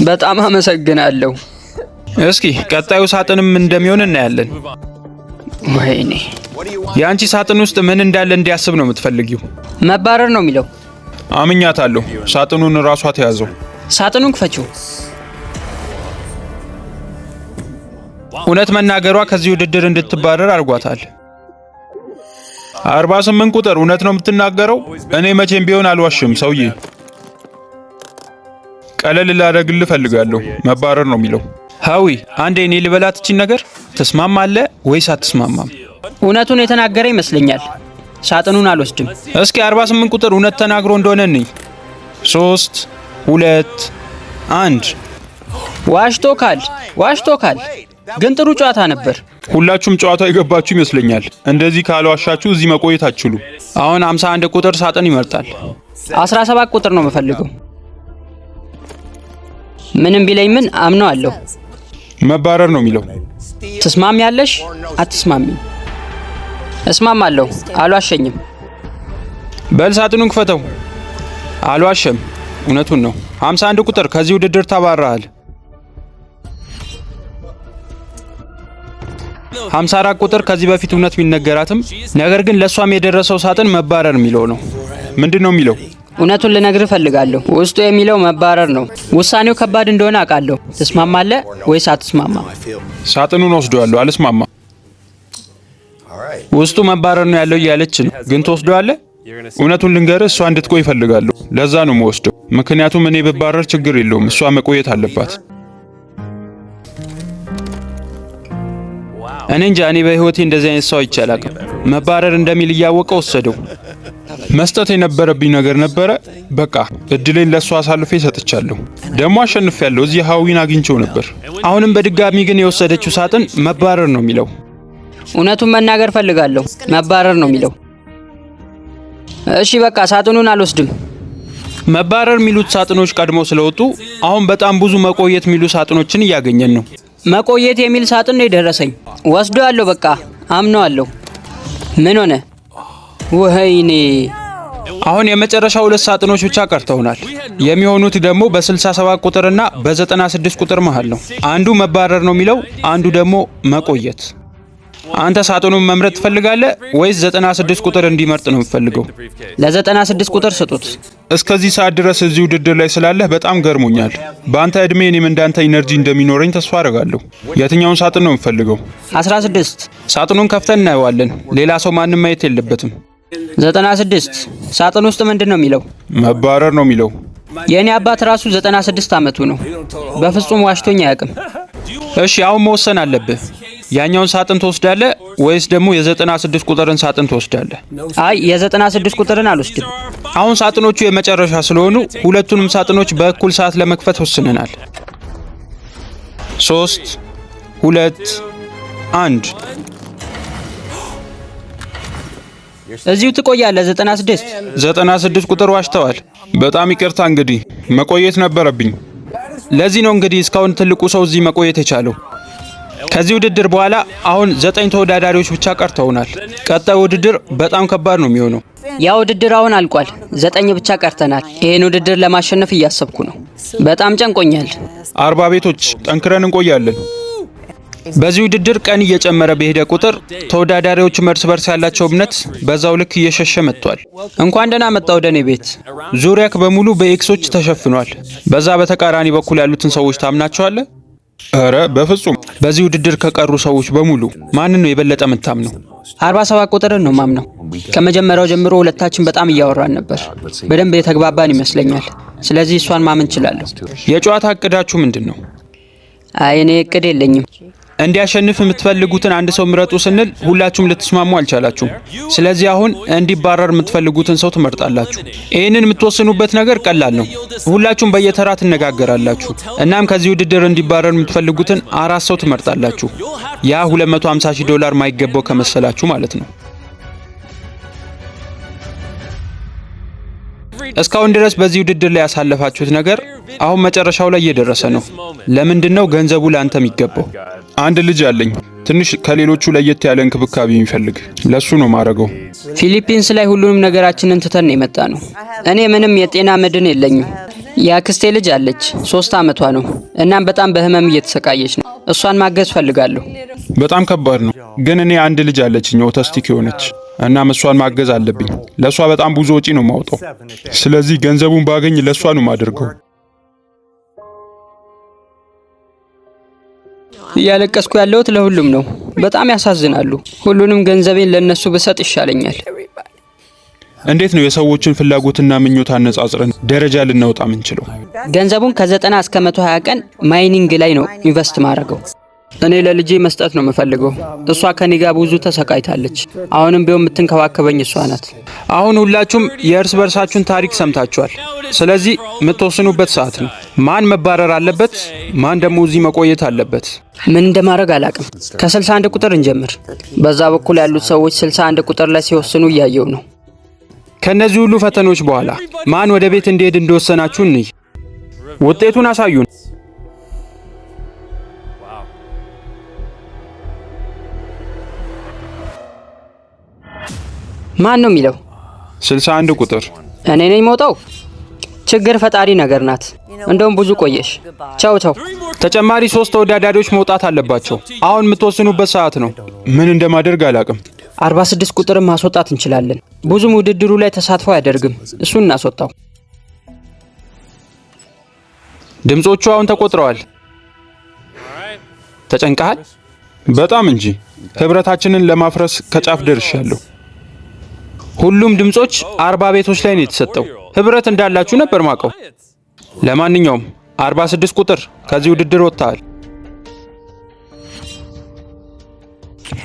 C: በጣም አመሰግናለሁ።
A: እስኪ ቀጣዩ ሳጥንም እንደሚሆን እናያለን።
C: ወይኔ
A: የአንቺ ሳጥን ውስጥ ምን እንዳለ እንዲያስብ ነው የምትፈልጊው?
C: መባረር ነው የሚለው።
B: አምኛታለሁ። ሳጥኑን ራሷ ተያዘው።
C: ሳጥኑን ክፈችው።
A: እውነት መናገሯ ከዚህ ውድድር እንድትባረር አድርጓታል።
B: 48 ቁጥር እውነት ነው የምትናገረው? እኔ መቼም ቢሆን አልዋሽም ሰውዬ። ቀለል ላደርግልህ እፈልጋለሁ። መባረር ነው የሚለው።
A: ሃዊ አንዴ እኔ ልበላት እቺን ነገር። ትስማማለህ ወይስ አትስማማም?
C: እውነቱን የተናገረ ይመስለኛል። ሳጥኑን አልወስድም።
A: እስኪ 48 ቁጥር እውነት ተናግሮ እንደሆነ እንይ። 3 2 1
C: ዋሽቶካል። ግን ጥሩ ጨዋታ ነበር።
B: ሁላችሁም ጨዋታው የገባችሁ ይመስለኛል። እንደዚህ ካልዋሻችሁ እዚህ መቆየት አትችሉ።
A: አሁን 51 ቁጥር ሳጥን ይመርጣል።
C: 17 ቁጥር ነው የምፈልገው። ምንም ቢለኝ ምን አምነዋለሁ።
B: መባረር ነው የሚለው።
C: ትስማሚያለሽ? አትስማሚም? እስማማለሁ። አልዋሸኝም።
A: በል ሳጥኑን ክፈተው። አልዋሸም፣ እውነቱን ነው። 51 ቁጥር ከዚህ ውድድር ተባረሃል። 54 ቁጥር ከዚህ በፊት እውነት ቢነገራትም ነገር ግን ለሷም የደረሰው ሳጥን መባረር የሚለው ነው።
B: ምንድነው የሚለው?
C: እውነቱን ልነግርህ እፈልጋለሁ። ውስጡ የሚለው መባረር ነው። ውሳኔው ከባድ እንደሆነ አውቃለሁ። ትስማማለህ ወይስ አትስማማም?
B: ሳጥኑን ወስደዋለሁ። አልስማማ።
A: ውስጡ መባረር ነው ያለው እያለች ነው። ግን ትወስደዋለህ?
B: እውነቱን ልንገርህ፣ እሷ እንድትቆይ እፈልጋለሁ። ለዛ ነው የምወስደው። ምክንያቱም እኔ ብባረር ችግር የለውም፣ እሷ መቆየት አለባት።
A: እኔ እንጃ፣ እኔ በህይወቴ እንደዚህ አይነት ሰው አይቼ አላውቅም። መባረር እንደሚል እያወቀ ወሰደው።
B: መስጠት የነበረብኝ ነገር ነበረ። በቃ እድሌን ለሷ አሳልፌ ሰጥቻለሁ። ደግሞ አሸንፌያለሁ። እዚህ ሃዊን አግኝቼው ነበር።
A: አሁንም በድጋሚ ግን የወሰደችው ሳጥን መባረር ነው የሚለው።
C: እውነቱን መናገር ፈልጋለሁ። መባረር ነው የሚለው። እሺ በቃ ሳጥኑን አልወስድም።
A: መባረር የሚሉት ሳጥኖች ቀድሞ ስለወጡ አሁን በጣም ብዙ መቆየት የሚሉ ሳጥኖችን እያገኘን ነው።
C: መቆየት የሚል ሳጥን ነው የደረሰኝ። ወስደዋለሁ። በቃ አምነዋለሁ። ምን ሆነ? ወይኔ!
A: አሁን የመጨረሻ 2 ሳጥኖች ብቻ ቀርተውናል። የሚሆኑት ደግሞ በ67 ቁጥርና በ96 ቁጥር መሃል ነው። አንዱ መባረር ነው የሚለው፣ አንዱ ደግሞ መቆየት። አንተ ሳጥኑን መምረጥ ትፈልጋለህ ወይስ 96 ቁጥር እንዲመርጥ ነው የምትፈልገው?
C: ለ96 ቁጥር ስጡት።
B: እስከዚህ ሰዓት ድረስ እዚህ ውድድር ላይ ስላለህ በጣም ገርሞኛል። በአንተ እድሜ እኔም እንዳንተ ኢነርጂ እንደሚኖረኝ ተስፋ አደርጋለሁ። የትኛውን ሳጥን ነው የምትፈልገው?
C: 16
A: ሳጥኑን ከፍተን እናየዋለን። ሌላ ሰው ማንም ማየት የለበትም።
C: 96 ሳጥን ውስጥ ምንድን ነው የሚለው?
B: መባረር ነው የሚለው።
C: የእኔ አባት ራሱ 96 ዓመቱ ነው። በፍጹም ዋሽቶኝ አያውቅም።
A: እሺ አሁን መወሰን አለብህ። ያኛውን ሳጥን ትወስዳለህ ወይስ ደግሞ የ96 ቁጥርን ሳጥን ትወስዳለህ?
C: አይ የ96 ቁጥርን አልወስድም።
A: አሁን ሳጥኖቹ የመጨረሻ ስለሆኑ ሁለቱንም ሳጥኖች በእኩል ሰዓት ለመክፈት ወስነናል። 3 2 1
C: እዚሁ ትቆያለህ።
A: 96 ቁጥር ዋሽተዋል።
B: በጣም ይቅርታ፣ እንግዲህ መቆየት ነበረብኝ።
A: ለዚህ ነው እንግዲህ እስካሁን ትልቁ ሰው እዚህ መቆየት የቻለው። ከዚህ ውድድር በኋላ አሁን 9 ተወዳዳሪዎች ብቻ ቀርተውናል። ቀጣዩ ውድድር በጣም ከባድ ነው የሚሆነው።
C: ያ ውድድር አሁን አልቋል። 9 ብቻ ቀርተናል። ይሄን ውድድር ለማሸነፍ እያሰብኩ ነው። በጣም ጨንቆኛል።
B: 40 ቤቶች ጠንክረን እንቆያለን።
A: በዚህ ውድድር ቀን እየጨመረ በሄደ ቁጥር ተወዳዳሪዎቹ እርስ በርስ ያላቸው እምነት በዛው ልክ እየሸሸ መጥቷል። እንኳን ደህና መጣ ወደ እኔ ቤት። ዙሪያክ በሙሉ በኤክሶች ተሸፍኗል። በዛ በተቃራኒ በኩል ያሉትን ሰዎች ታምናቸዋለህ?
B: ኧረ በፍጹም።
A: በዚህ ውድድር ከቀሩ ሰዎች በሙሉ ማንን ነው የበለጠ የምታምነው?
C: 47 ቁጥርን ነው ማምነው። ከመጀመሪያው ጀምሮ ሁለታችን በጣም እያወራን ነበር። በደንብ የተግባባን ይመስለኛል። ስለዚህ እሷን ማመን እችላለሁ።
A: የጨዋታ እቅዳችሁ ምንድን ነው?
C: አይ እኔ እቅድ የለኝም።
A: እንዲያሸንፍ የምትፈልጉትን አንድ ሰው ምረጡ ስንል ሁላችሁም ልትስማሙ አልቻላችሁም። ስለዚህ አሁን እንዲባረር የምትፈልጉትን ሰው ትመርጣላችሁ። ይህንን የምትወስኑበት ነገር ቀላል ነው። ሁላችሁም በየተራ ትነጋገራላችሁ። እናም ከዚህ ውድድር እንዲባረር የምትፈልጉትን 4 ሰው ትመርጣላችሁ። ያ $250,000 ማይገባው ከመሰላችሁ ማለት ነው። እስካሁን ድረስ በዚህ ውድድር ላይ ያሳለፋችሁት ነገር አሁን መጨረሻው ላይ እየደረሰ ነው። ለምንድን ነው ገንዘቡ ለአንተ የሚገባው?
B: አንድ ልጅ አለኝ፣ ትንሽ ከሌሎቹ ለየት ያለ እንክብካቤ የሚፈልግ። ለሱ ነው ማረገው።
C: ፊሊፒንስ ላይ ሁሉንም ነገራችንን ትተን የመጣ ነው። እኔ ምንም የጤና መድን የለኝም። የአክስቴ ልጅ አለች፣ 3 ዓመቷ ነው። እናም በጣም በህመም እየተሰቃየች ነው። እሷን ማገዝ ፈልጋለሁ።
B: በጣም ከባድ ነው፣ ግን እኔ አንድ ልጅ አለችኝ ኦቲስቲክ የሆነች እና እሷን ማገዝ አለብኝ። ለሷ በጣም ብዙ ወጪ ነው ማውጣው። ስለዚህ ገንዘቡን ባገኝ ለሷ ነው ማደርገው።
C: እያለቀስኩ ያለሁት ለሁሉም ነው። በጣም ያሳዝናሉ። ሁሉንም ገንዘቤን ለነሱ ብሰጥ ይሻለኛል።
B: እንዴት ነው የሰዎችን ፍላጎትና ምኞት አነጻጽረን ደረጃ ልናወጣ ምንችለው?
C: ገንዘቡን ከ90 እስከ 120 ቀን ማይኒንግ ላይ ነው ኢንቨስት ማድረገው። እኔ ለልጄ መስጠት ነው የምፈልገው። እሷ ከኔ ጋር ብዙ ተሰቃይታለች። አሁንም ቢሆን የምትንከባከበኝ እሷ ናት።
A: አሁን ሁላችሁም የእርስ በርሳችሁን ታሪክ ሰምታችኋል። ስለዚህ የምትወስኑበት ሰዓት ነው። ማን መባረር አለበት፣ ማን ደግሞ እዚህ መቆየት አለበት።
C: ምን እንደማድረግ አላቅም። ከ61 ቁጥር እንጀምር። በዛ በኩል ያሉት ሰዎች 61 ቁጥር ላይ ሲወስኑ እያየው ነው።
A: ከነዚህ ሁሉ ፈተኖች በኋላ ማን ወደ ቤት እንዲሄድ እንደወሰናችሁ እንይ። ውጤቱን አሳዩን።
C: ማን ነው የሚለው?
B: 61 ቁጥር።
C: እኔ ነኝ የምወጣው? ችግር ፈጣሪ ነገር ናት። እንደውም ብዙ ቆየሽ። ቻው ቻው።
A: ተጨማሪ 3 ተወዳዳሪዎች መውጣት አለባቸው። አሁን የምትወስኑበት ሰዓት ነው።
B: ምን እንደማደርግ አላቅም።
C: 46 ቁጥርን ማስወጣት እንችላለን። ብዙም ውድድሩ ላይ ተሳትፎ አያደርግም። እሱን እናስወጣው።
A: ድምጾቹ አሁን ተቆጥረዋል። ተጨንቀሃል?
B: በጣም እንጂ። ህብረታችንን ለማፍረስ ከጫፍ ደርሻለሁ።
A: ሁሉም ድምጾች 40 ቤቶች ላይ ነው የተሰጠው። ህብረት እንዳላችሁ ነበር ማቀው። ለማንኛውም 46 ቁጥር ከዚህ ውድድር ወጥተሃል።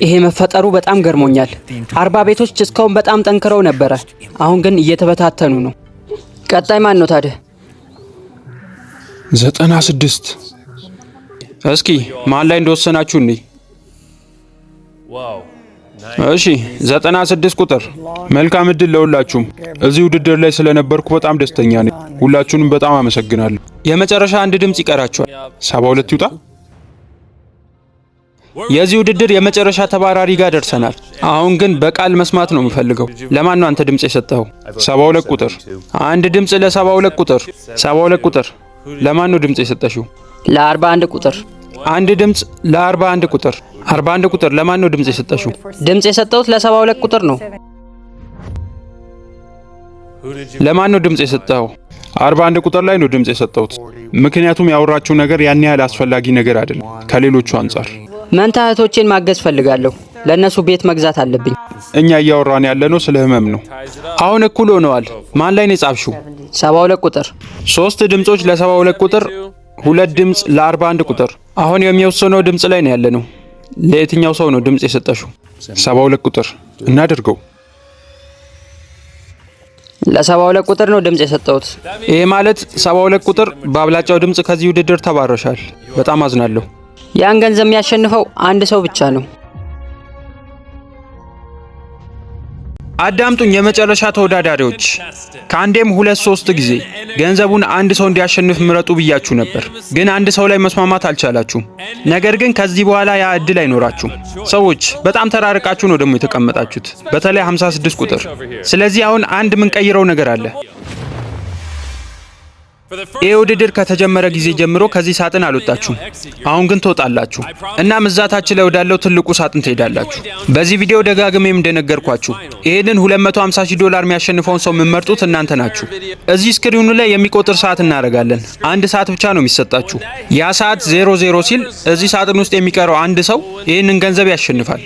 C: ይሄ መፈጠሩ በጣም ገርሞኛል። 40 ቤቶች እስካሁን በጣም ጠንክረው ነበረ። አሁን ግን እየተበታተኑ ነው። ቀጣይ ማን ነው ታዲያ?
B: 96።
A: እስኪ ማን ላይ እንደወሰናችሁ እንይ። እሺ 96 ቁጥር።
B: መልካም እድል ለሁላችሁም። እዚህ ውድድር ላይ ስለነበርኩ በጣም ደስተኛ ነኝ። ሁላችሁንም በጣም አመሰግናለሁ።
A: የመጨረሻ አንድ ድምጽ ይቀራችኋል።
B: 72 ይውጣ።
A: የዚህ ውድድር የመጨረሻ ተባራሪ ጋር ደርሰናል። አሁን ግን በቃል መስማት ነው የምፈልገው። ለማን ነው አንተ ድምጽ የሰጠኸው?
B: 72 ቁጥር።
A: አንድ ድምጽ ለ72 ቁጥር። 72 ቁጥር ለማን ነው ድምጽ የሰጠሽው?
C: ለ41 ቁጥር።
A: አንድ ድምጽ ለ41 ቁጥር። 41 ቁጥር ለማን ነው ድምጽ የሰጠሽው?
C: ድምጽ የሰጠሁት ለ72 ቁጥር ነው።
A: ለማን ነው ድምጽ የሰጠኸው?
B: 41 ቁጥር ላይ ነው ድምጽ የሰጠሁት። ምክንያቱም ያወራችሁ ነገር ያን ያህል አስፈላጊ ነገር አይደለም ከሌሎቹ አንጻር።
C: መንታ እህቶቼን ማገዝ ፈልጋለሁ። ለነሱ ቤት መግዛት አለብኝ።
B: እኛ እያወራን ያለነው ስለ ህመም ነው።
A: አሁን እኩል ሆነዋል። ማን ላይ ነው የጻፍሽው?
C: 72 ቁጥር።
A: 3 ድምጾች ለ72 ቁጥር፣ 2 ድምጽ ለ41 ቁጥር። አሁን የሚወሰነው ድምጽ ላይ ነው ያለነው። ለየትኛው ሰው ነው ድምጽ የሰጠሽው?
B: 72 ቁጥር እናድርገው።
C: ለ72 ቁጥር ነው ድምጽ የሰጠሁት።
A: ይሄ ማለት 72 ቁጥር በአብላጫው ድምጽ ከዚህ ውድድር ተባረሻል። በጣም አዝናለሁ።
C: ያን ገንዘብ የሚያሸንፈው አንድ ሰው ብቻ ነው።
A: አዳምጡኝ የመጨረሻ ተወዳዳሪዎች፣ ከአንዴም 2-3 ጊዜ ገንዘቡን አንድ ሰው እንዲያሸንፍ ምረጡ ብያችሁ ነበር፣ ግን አንድ ሰው ላይ መስማማት አልቻላችሁም። ነገር ግን ከዚህ በኋላ ያ እድል አይኖራችሁም። ሰዎች በጣም ተራርቃችሁ ነው ደግሞ የተቀመጣችሁት፣ በተለይ 56 ቁጥር። ስለዚህ አሁን አንድ የምንቀይረው ነገር አለ። ይህ ውድድር ከተጀመረ ጊዜ ጀምሮ ከዚህ ሳጥን አልወጣችሁም። አሁን ግን ትወጣላችሁ። እናም እዛታች ላይ ወዳለው ትልቁ ሳጥን ትሄዳላችሁ። በዚህ ቪዲዮ ደጋግሜም እንደነገርኳችሁ ይህንን $250,000 የሚያሸንፈውን ሰው የምትመርጡት እናንተ ናችሁ። እዚህ ስክሪኑ ላይ የሚቆጥር ሰዓት እናደርጋለን። አንድ ሰዓት ብቻ ነው የሚሰጣችሁ። ያ ሰዓት 00 ሲል እዚህ ሳጥን ውስጥ የሚቀረው አንድ ሰው ይህንን ገንዘብ ያሸንፋል።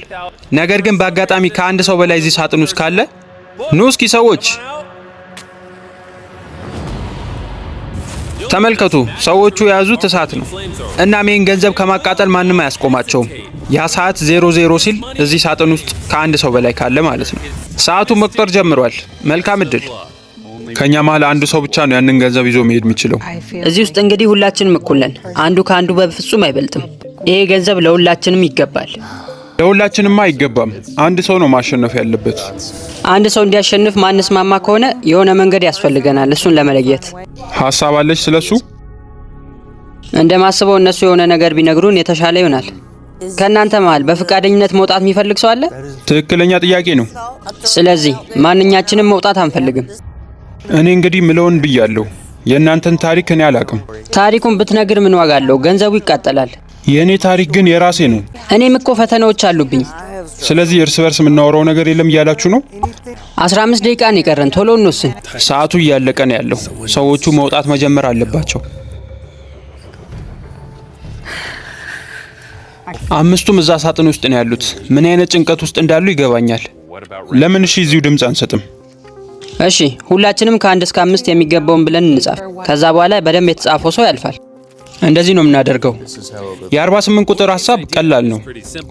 A: ነገር ግን በአጋጣሚ ከአንድ ሰው በላይ እዚህ ሳጥን ውስጥ ካለ ኑ እስኪ ሰዎች ተመልከቱ። ሰዎቹ የያዙት እሳት ነው። እናም ይህን ገንዘብ ከማቃጠል ማንም አያስቆማቸውም። ያ ሰዓት 00 ሲል እዚህ ሳጥን ውስጥ ከአንድ ሰው በላይ ካለ ማለት ነው። ሰዓቱ መቁጠር ጀምሯል። መልካም እድል።
B: ከኛ መሀል አንድ ሰው ብቻ ነው ያንን ገንዘብ ይዞ መሄድ የሚችለው።
C: እዚህ ውስጥ እንግዲህ ሁላችንም እኩል ነን። አንዱ ከአንዱ በፍጹም አይበልጥም። ይሄ ገንዘብ ለሁላችንም ይገባል።
B: ለሁላችንማ አይገባም። አንድ ሰው ነው ማሸነፍ ያለበት።
C: አንድ ሰው እንዲያሸንፍ ማንስማማ ከሆነ የሆነ መንገድ ያስፈልገናል። እሱን ለመለየት
B: ሐሳብ አለች ስለሱ?
C: እንደማስበው እነሱ የሆነ ነገር ቢነግሩን የተሻለ ይሆናል። ከእናንተ መሀል በፍቃደኝነት መውጣት የሚፈልግ ሰው አለ?
B: ትክክለኛ ጥያቄ ነው።
C: ስለዚህ ማንኛችንም መውጣት አንፈልግም።
B: እኔ እንግዲህ ምለውን ብያለሁ። የእናንተን ታሪክ እኔ አላቅም።
C: ታሪኩን ብትነግር ምን ዋጋ አለው? ገንዘቡ ይቃጠላል።
B: የእኔ ታሪክ ግን የራሴ ነው።
C: እኔም እኮ ፈተናዎች አሉብኝ።
B: ስለዚህ እርስ በርስ የምናወራው ነገር የለም እያላችሁ ነው?
C: 15 ደቂቃ ነው የቀረን። ቶሎ እንወስን።
A: ሰዓቱ እያለቀ ነው ያለው። ሰዎቹ መውጣት መጀመር አለባቸው። 5ቱም እዛ ሳጥን ውስጥ ነው ያሉት። ምን አይነት ጭንቀት ውስጥ እንዳሉ ይገባኛል።
B: ለምን እሺ እዚሁ ድምፅ አንሰጥም?
C: እሺ ሁላችንም ከ1 እስከ 5 የሚገባውን ብለን እንጻፍ። ከዛ በኋላ በደንብ የተጻፈው ሰው ያልፋል። እንደዚህ ነው የምናደርገው።
A: የ48 ቁጥር ሐሳብ ቀላል ነው።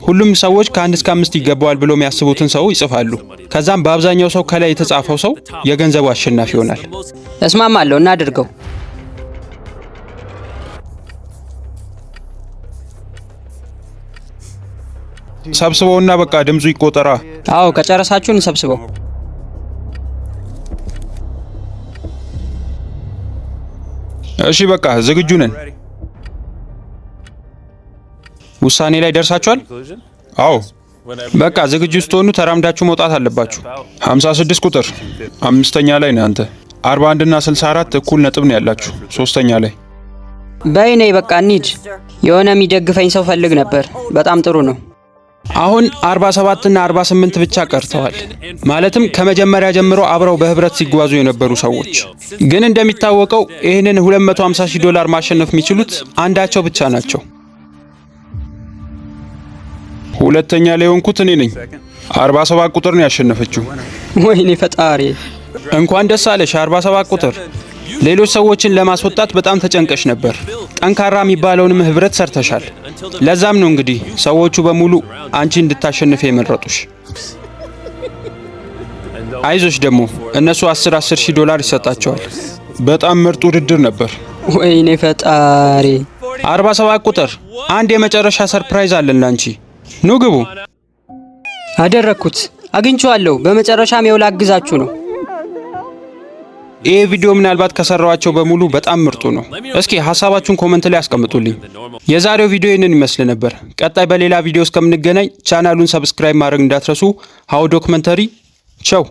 A: ሁሉም ሰዎች ከ1 እስከ 5 ይገባዋል ብሎ የሚያስቡትን ሰው ይጽፋሉ። ከዛም በአብዛኛው ሰው ከላይ የተጻፈው ሰው የገንዘቡ አሸናፊ ይሆናል።
C: እስማማለሁ፣ እናድርገው።
B: ሰብስበውና በቃ ድምፁ ይቆጠራ።
C: አዎ ከጨረሳችሁ እንሰብስበው።
B: እሺ በቃ ዝግጁ ነን።
A: ውሳኔ ላይ ደርሳችኋል?
B: አዎ
A: በቃ ዝግጁ ስትሆኑ ተራምዳችሁ መውጣት አለባችሁ።
B: 56 ቁጥር 5ኛ ላይ ነህ አንተ። 41 እና 64 እኩል ነጥብ ነው ያላችሁ 3ኛ ላይ።
C: በይኔ በቃ እንሂድ። የሆነ የሚደግፈኝ ሰው ፈልግ ነበር። በጣም ጥሩ ነው።
A: አሁን 47 እና 48 ብቻ ቀርተዋል። ማለትም ከመጀመሪያ ጀምሮ አብረው በህብረት ሲጓዙ የነበሩ ሰዎች። ግን እንደሚታወቀው ይህንን $250,000 ማሸነፍ የሚችሉት አንዳቸው ብቻ ናቸው።
B: ሁለተኛ ላይ ሆንኩት እኔ ነኝ። 47 ቁጥር ነው ያሸነፈችው።
C: ወይኔ ፈጣሪ!
A: እንኳን ደስ አለሽ 47 ቁጥር። ሌሎች ሰዎችን ለማስወጣት በጣም ተጨንቀሽ ነበር። ጠንካራ የሚባለውንም ህብረት ሰርተሻል። ለዛም ነው እንግዲህ ሰዎቹ በሙሉ አንቺ እንድታሸንፍ የመረጡሽ። አይዞሽ ደግሞ እነሱ $10,000 ይሰጣቸዋል።
B: በጣም ምርጥ ውድድር ነበር።
C: ወይኔ ፈጣሪ!
A: 47 ቁጥር አንድ የመጨረሻ ሰርፕራይዝ አለን ላንቺ። ኑ ግቡ።
C: አደረኩት። አግኝቼዋለሁ። በመጨረሻም የውላ አግዛችሁ ነው።
A: ይህ ቪዲዮ ምናልባት ከሰራዋቸው በሙሉ በጣም ምርጡ ነው። እስኪ ሀሳባችሁን ኮመንት ላይ አስቀምጡልኝ። የዛሬው ቪዲዮ ይህንን ይመስል ነበር። ቀጣይ በሌላ ቪዲዮ እስከምንገናኝ ቻናሉን ሰብስክራይብ ማድረግ እንዳትረሱ። ሃው ዶክመንተሪ ቻው።